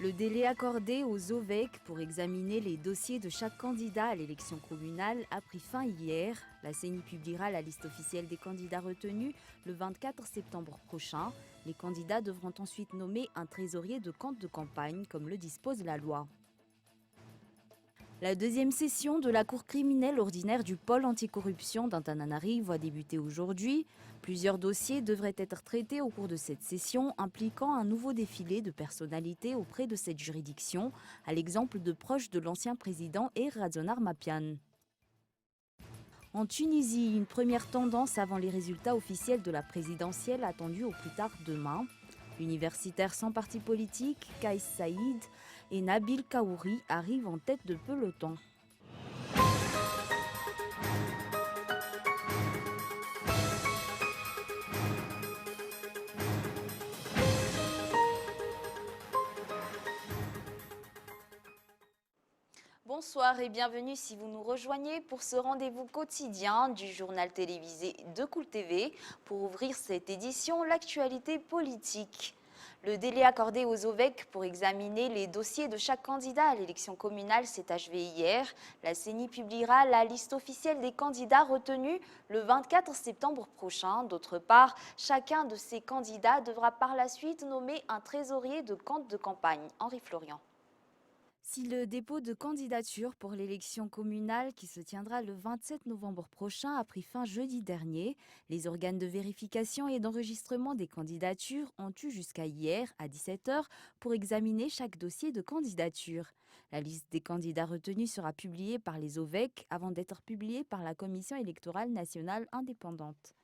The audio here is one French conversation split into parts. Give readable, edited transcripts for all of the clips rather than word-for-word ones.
Le délai accordé aux OVEC pour examiner les dossiers de chaque candidat à l'élection communale a pris fin hier. La CENI publiera la liste officielle des candidats retenus le 24 septembre prochain. Les candidats devront ensuite nommer un trésorier de compte de campagne, comme le dispose la loi. La deuxième session de la Cour criminelle ordinaire du pôle anticorruption d'Antananarivo va débuter aujourd'hui. Plusieurs dossiers devraient être traités au cours de cette session, impliquant un nouveau défilé de personnalités auprès de cette juridiction, à l'exemple de proches de l'ancien président Razzonar Mapian. En Tunisie, une première tendance avant les résultats officiels de la présidentielle attendue au plus tard demain. Universitaires sans parti politique, Kais Saïd et Nabil Kaouri arrivent en tête de peloton. Bonsoir et bienvenue si vous nous rejoignez pour ce rendez-vous quotidien du journal télévisé de Cool TV. Pour ouvrir cette édition, l'actualité politique. Le délai accordé aux OVEC pour examiner les dossiers de chaque candidat à l'élection communale s'est achevé hier. La CENI publiera la liste officielle des candidats retenus le 24 septembre prochain. D'autre part, chacun de ces candidats devra par la suite nommer un trésorier de compte de campagne. Henri Florian. Si le dépôt de candidature pour l'élection communale qui se tiendra le 27 novembre prochain a pris fin jeudi dernier, les organes de vérification et d'enregistrement des candidatures ont eu jusqu'à hier à 17 h pour examiner chaque dossier de candidature. La liste des candidats retenus sera publiée par les OVEC avant d'être publiée par la Commission électorale nationale indépendante.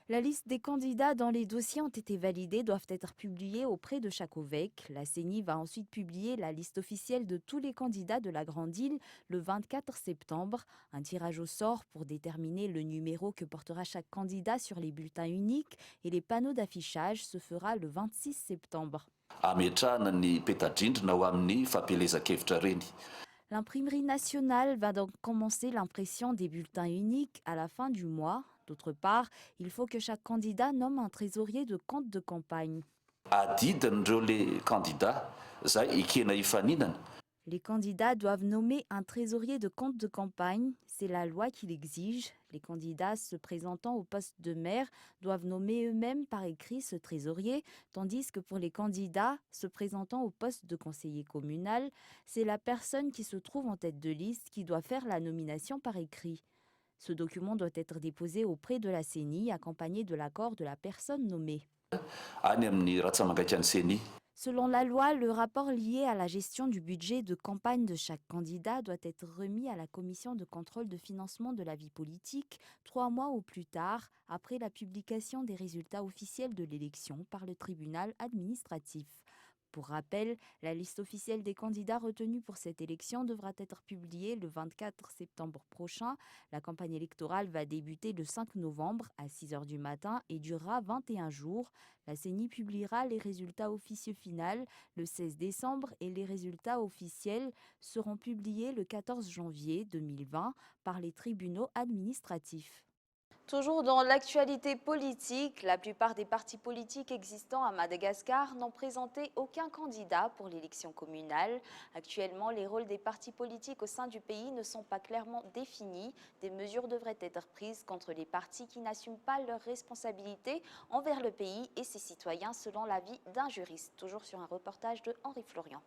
La liste des candidats dans les dossiers ont été validés doivent être publiés auprès de chaque OVEC. La CENI va ensuite publier la liste officielle de tous les candidats de la Grande Île le 24 septembre. Un tirage au sort pour déterminer le numéro que portera chaque candidat sur les bulletins uniques et les panneaux d'affichage se fera le 26 septembre. L'imprimerie nationale va donc commencer l'impression des bulletins uniques à la fin du mois. D'autre part, il faut que chaque candidat nomme un trésorier de compte de campagne. Les candidats doivent nommer un trésorier de compte de campagne. C'est la loi qui l'exige. Les candidats se présentant au poste de maire doivent nommer eux-mêmes par écrit ce trésorier, tandis que pour les candidats se présentant au poste de conseiller communal, c'est la personne qui se trouve en tête de liste qui doit faire la nomination par écrit. Ce document doit être déposé auprès de la CENI, accompagné de l'accord de la personne nommée. Selon la loi, le rapport lié à la gestion du budget de campagne de chaque candidat doit être remis à la Commission de contrôle de financement de la vie politique 3 mois au plus tard, après la publication des résultats officiels de l'élection par le tribunal administratif. Pour rappel, la liste officielle des candidats retenus pour cette élection devra être publiée le 24 septembre prochain. La campagne électorale va débuter le 5 novembre à 6 h du matin et durera 21 jours. La CENI publiera les résultats officieux finaux le 16 décembre et les résultats officiels seront publiés le 14 janvier 2020 par les tribunaux administratifs. Toujours dans l'actualité politique, la plupart des partis politiques existants à Madagascar n'ont présenté aucun candidat pour l'élection communale. Actuellement, les rôles des partis politiques au sein du pays ne sont pas clairement définis. Des mesures devraient être prises contre les partis qui n'assument pas leurs responsabilités envers le pays et ses citoyens, selon l'avis d'un juriste. Toujours sur un reportage de Henri Florian.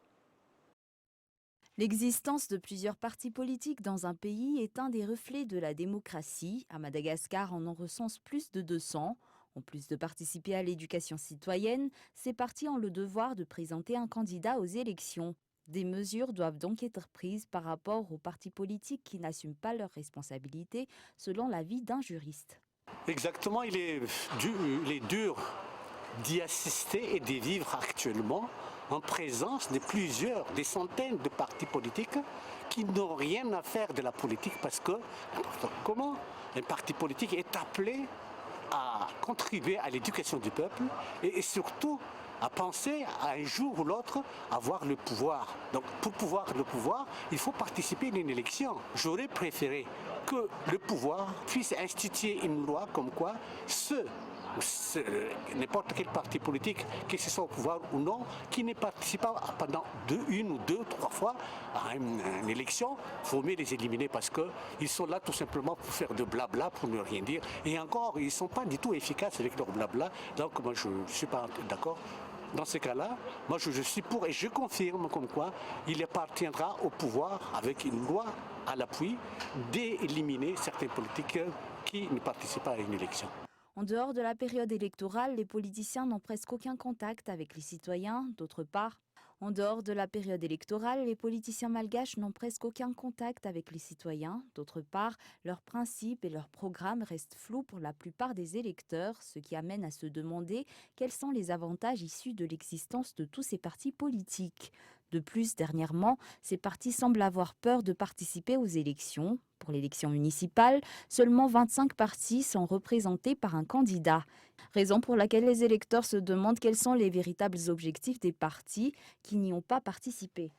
L'existence de plusieurs partis politiques dans un pays est un des reflets de la démocratie. À Madagascar, on en recense plus de 200. En plus de participer à l'éducation citoyenne, ces partis ont le devoir de présenter un candidat aux élections. Des mesures doivent donc être prises par rapport aux partis politiques qui n'assument pas leurs responsabilités, selon l'avis d'un juriste. Exactement, il est dur d'y assister et d'y vivre actuellement en présence de des centaines de partis politiques qui n'ont rien à faire de la politique parce que, comment un parti politique est appelé à contribuer à l'éducation du peuple et surtout à penser à un jour ou l'autre avoir le pouvoir. Donc pour pouvoir le pouvoir, il faut participer à une élection. J'aurais préféré que le pouvoir puisse instituer une loi comme quoi ceux n'importe quel parti politique, que ce soit au pouvoir ou non, qui ne participe pas pendant une ou deux, trois fois à une élection, il faut mieux les éliminer parce qu'ils sont là tout simplement pour faire de blabla, pour ne rien dire. Et encore, ils ne sont pas du tout efficaces avec leur blabla. Donc moi, je ne suis pas d'accord. Dans ces cas-là, moi je suis pour et je confirme comme quoi il appartiendra au pouvoir, avec une loi à l'appui, d'éliminer certains politiques qui ne participent pas à une élection. En dehors de la période électorale, les politiciens n'ont presque aucun contact avec les citoyens. D'autre part, en dehors de la période électorale, les politiciens malgaches n'ont presque aucun contact avec les citoyens. D'autre part, leurs principes et leurs programmes restent flous pour la plupart des électeurs, ce qui amène à se demander quels sont les avantages issus de l'existence de tous ces partis politiques. De plus, dernièrement, ces partis semblent avoir peur de participer aux élections. Pour l'élection municipale, seulement 25 partis sont représentés par un candidat. Raison pour laquelle les électeurs se demandent quels sont les véritables objectifs des partis qui n'y ont pas participé.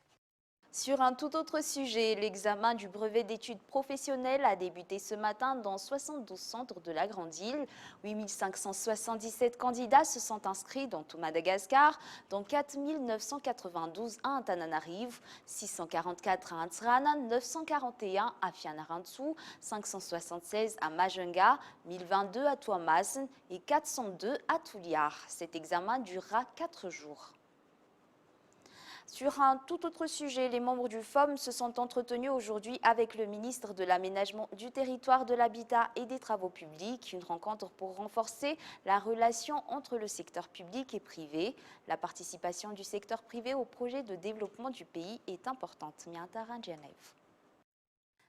Sur un tout autre sujet, l'examen du brevet d'études professionnelles a débuté ce matin dans 72 centres de la Grande Île. 8577 candidats se sont inscrits dans tout Madagascar, dont 4992 à Antananarivo, 644 à Antsrana, 941 à Fianarantsoa, 576 à Majunga, 1022 à Tuamasin et 402 à Tuliar. Cet examen durera 4 jours. Sur un tout autre sujet, les membres du FOM se sont entretenus aujourd'hui avec le ministre de l'Aménagement du Territoire, de l'Habitat et des Travaux publics. Une rencontre pour renforcer la relation entre le secteur public et privé. La participation du secteur privé au projet de développement du pays est importante. Miantara Genève.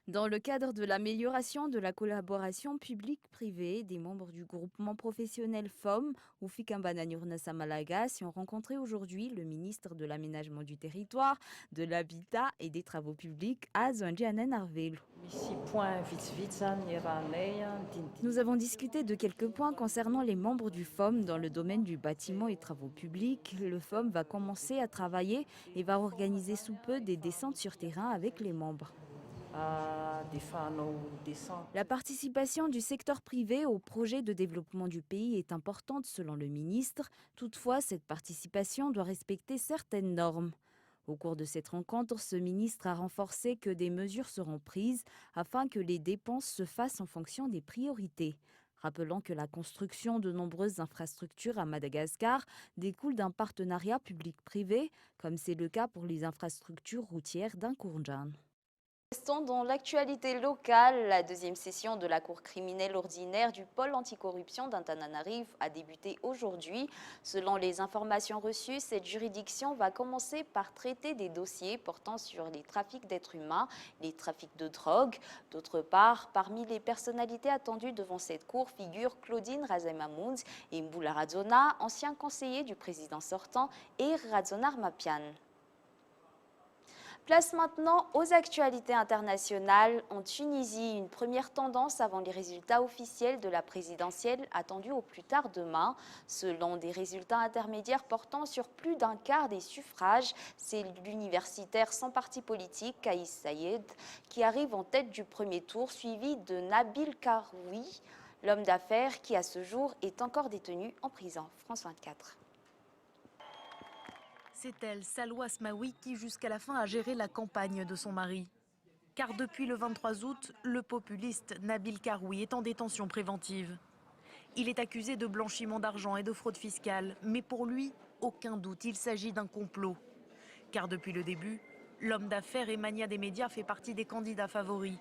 Dans le cadre de l'amélioration de la collaboration publique-privée, des membres du groupement professionnel FOM, Ufikambana Nurnasa Malagas, ont rencontré aujourd'hui le ministre de l'Aménagement du Territoire, de l'Habitat et des Travaux publics à Zwanjianen Arvelo. Nous avons discuté de quelques points concernant les membres du FOM dans le domaine du bâtiment et travaux publics. Le FOM va commencer à travailler et va organiser sous peu des descentes sur terrain avec les membres. La participation du secteur privé au projet de développement du pays est importante selon le ministre. Toutefois, cette participation doit respecter certaines normes. Au cours de cette rencontre, ce ministre a renforcé que des mesures seront prises afin que les dépenses se fassent en fonction des priorités. Rappelons que la construction de nombreuses infrastructures à Madagascar découle d'un partenariat public-privé, comme c'est le cas pour les infrastructures routières d'Inkourjan. Restons dans l'actualité locale. La deuxième session de la Cour criminelle ordinaire du pôle anticorruption d'Antananarivo a débuté aujourd'hui. Selon les informations reçues, cette juridiction va commencer par traiter des dossiers portant sur les trafics d'êtres humains, les trafics de drogue. D'autre part, parmi les personnalités attendues devant cette cour figurent Claudine Razemamoun et Mboula Radzona, ancien conseiller du président sortant, et Radzona Mapian. Place maintenant aux actualités internationales. En Tunisie, une première tendance avant les résultats officiels de la présidentielle attendue au plus tard demain. Selon des résultats intermédiaires portant sur plus d'un quart des suffrages, c'est l'universitaire sans parti politique, Kaïs Sayed, qui arrive en tête du premier tour, suivi de Nabil Karoui, l'homme d'affaires qui à ce jour est encore détenu en prison. France 24. C'est elle, Salwa Asmaoui, qui jusqu'à la fin a géré la campagne de son mari. Car depuis le 23 août, le populiste Nabil Karoui est en détention préventive. Il est accusé de blanchiment d'argent et de fraude fiscale, mais pour lui, aucun doute, il s'agit d'un complot. Car depuis le début, l'homme d'affaires et mania des médias fait partie des candidats favoris.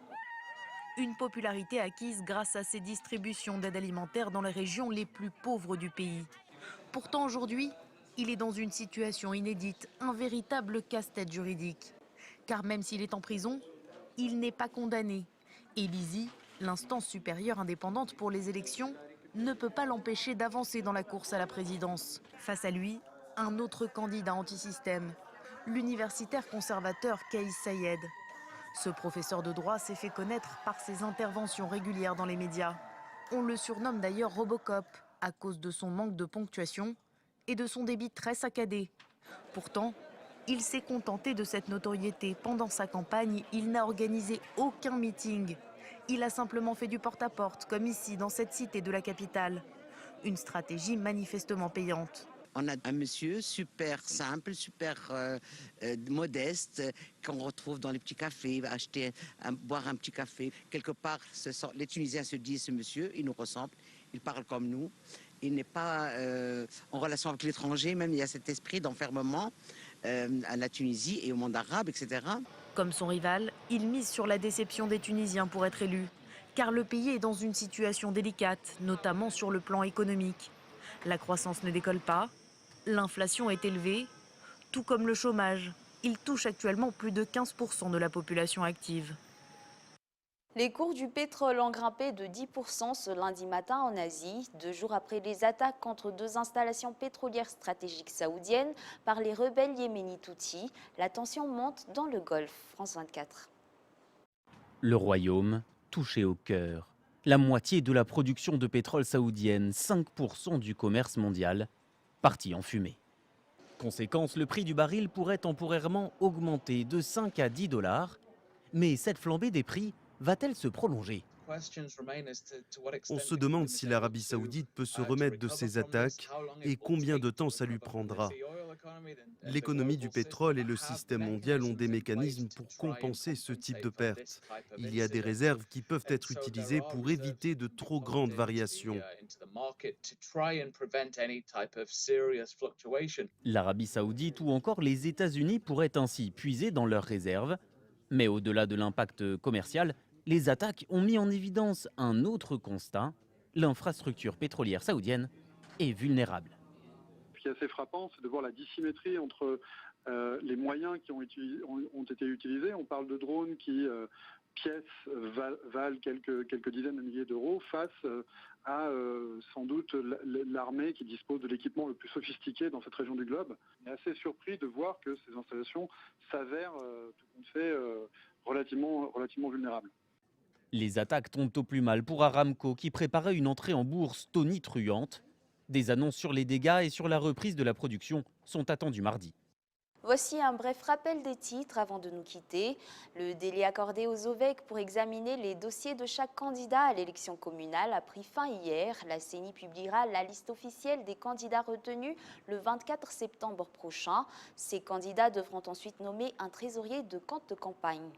Une popularité acquise grâce à ses distributions d'aide alimentaire dans les régions les plus pauvres du pays. Pourtant aujourd'hui, il est dans une situation inédite, un véritable casse-tête juridique. Car même s'il est en prison, il n'est pas condamné. Et l'ISI, l'instance supérieure indépendante pour les élections, ne peut pas l'empêcher d'avancer dans la course à la présidence. Face à lui, un autre candidat anti-système, l'universitaire conservateur Kaïs Sayed. Ce professeur de droit s'est fait connaître par ses interventions régulières dans les médias. On le surnomme d'ailleurs Robocop, à cause de son manque de ponctuation et de son débit très saccadé. Pourtant, il s'est contenté de cette notoriété. Pendant sa campagne, il n'a organisé aucun meeting. Il a simplement fait du porte-à-porte, comme ici, dans cette cité de la capitale. Une stratégie manifestement payante. On a un monsieur super simple, super modeste, qu'on retrouve dans les petits cafés, il va acheter, boire un petit café. Quelque part, les Tunisiens se disent, ce monsieur, il nous ressemble, il parle comme nous. Il n'est pas en relation avec l'étranger, même il y a cet esprit d'enfermement à la Tunisie et au monde arabe, etc. Comme son rival, il mise sur la déception des Tunisiens pour être élu. Car le pays est dans une situation délicate, notamment sur le plan économique. La croissance ne décolle pas, l'inflation est élevée, tout comme le chômage. Il touche actuellement plus de 15% de la population active. Les cours du pétrole ont grimpé de 10% ce lundi matin en Asie, 2 jours après les attaques contre 2 installations pétrolières stratégiques saoudiennes par les rebelles yéménites Houthis. La tension monte dans le Golfe. France 24. Le royaume touché au cœur. La moitié de la production de pétrole saoudienne, 5% du commerce mondial, parti en fumée. Conséquence, le prix du baril pourrait temporairement augmenter de 5 à 10 $. Mais cette flambée des prix va-t-elle se prolonger ? On se demande si l'Arabie saoudite peut se remettre de ces attaques et combien de temps ça lui prendra. L'économie du pétrole et le système mondial ont des mécanismes pour compenser ce type de pertes. Il y a des réserves qui peuvent être utilisées pour éviter de trop grandes variations. L'Arabie saoudite ou encore les États-Unis pourraient ainsi puiser dans leurs réserves. Mais au-delà de l'impact commercial, les attaques ont mis en évidence un autre constat. L'infrastructure pétrolière saoudienne est vulnérable. Ce qui est assez frappant, c'est de voir la dissymétrie entre les moyens qui ont été utilisés. On parle de drones qui, pièces, valent quelques dizaines de milliers d'euros face à sans doute l'armée qui dispose de l'équipement le plus sophistiqué dans cette région du globe. On est assez surpris de voir que ces installations s'avèrent tout compte fait relativement vulnérables. Les attaques tombent au plus mal pour Aramco qui préparait une entrée en bourse tonitruante. Des annonces sur les dégâts et sur la reprise de la production sont attendues mardi. Voici un bref rappel des titres avant de nous quitter. Le délai accordé aux OVEC pour examiner les dossiers de chaque candidat à l'élection communale a pris fin hier. La CENI publiera la liste officielle des candidats retenus le 24 septembre prochain. Ces candidats devront ensuite nommer un trésorier de compte de campagne.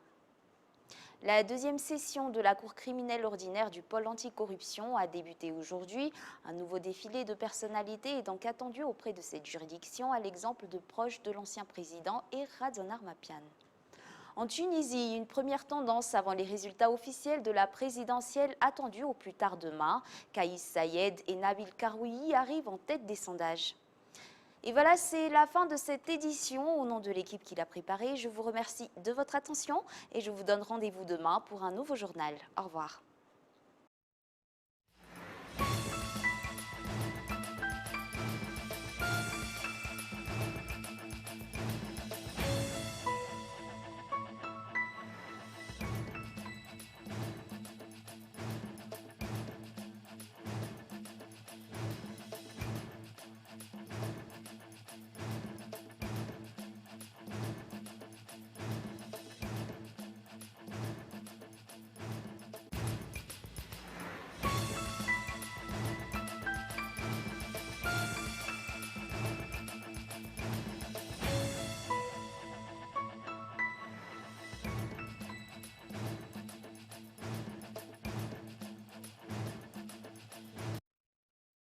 La deuxième session de la Cour criminelle ordinaire du pôle anticorruption a débuté aujourd'hui. Un nouveau défilé de personnalités est donc attendu auprès de cette juridiction, à l'exemple de proches de l'ancien président Radon Armapian. En Tunisie, une première tendance avant les résultats officiels de la présidentielle attendue au plus tard demain. Kaïs Saïed et Nabil Karoui arrivent en tête des sondages. Et voilà, c'est la fin de cette édition. Au nom de l'équipe qui l'a préparée, je vous remercie de votre attention et je vous donne rendez-vous demain pour un nouveau journal. Au revoir.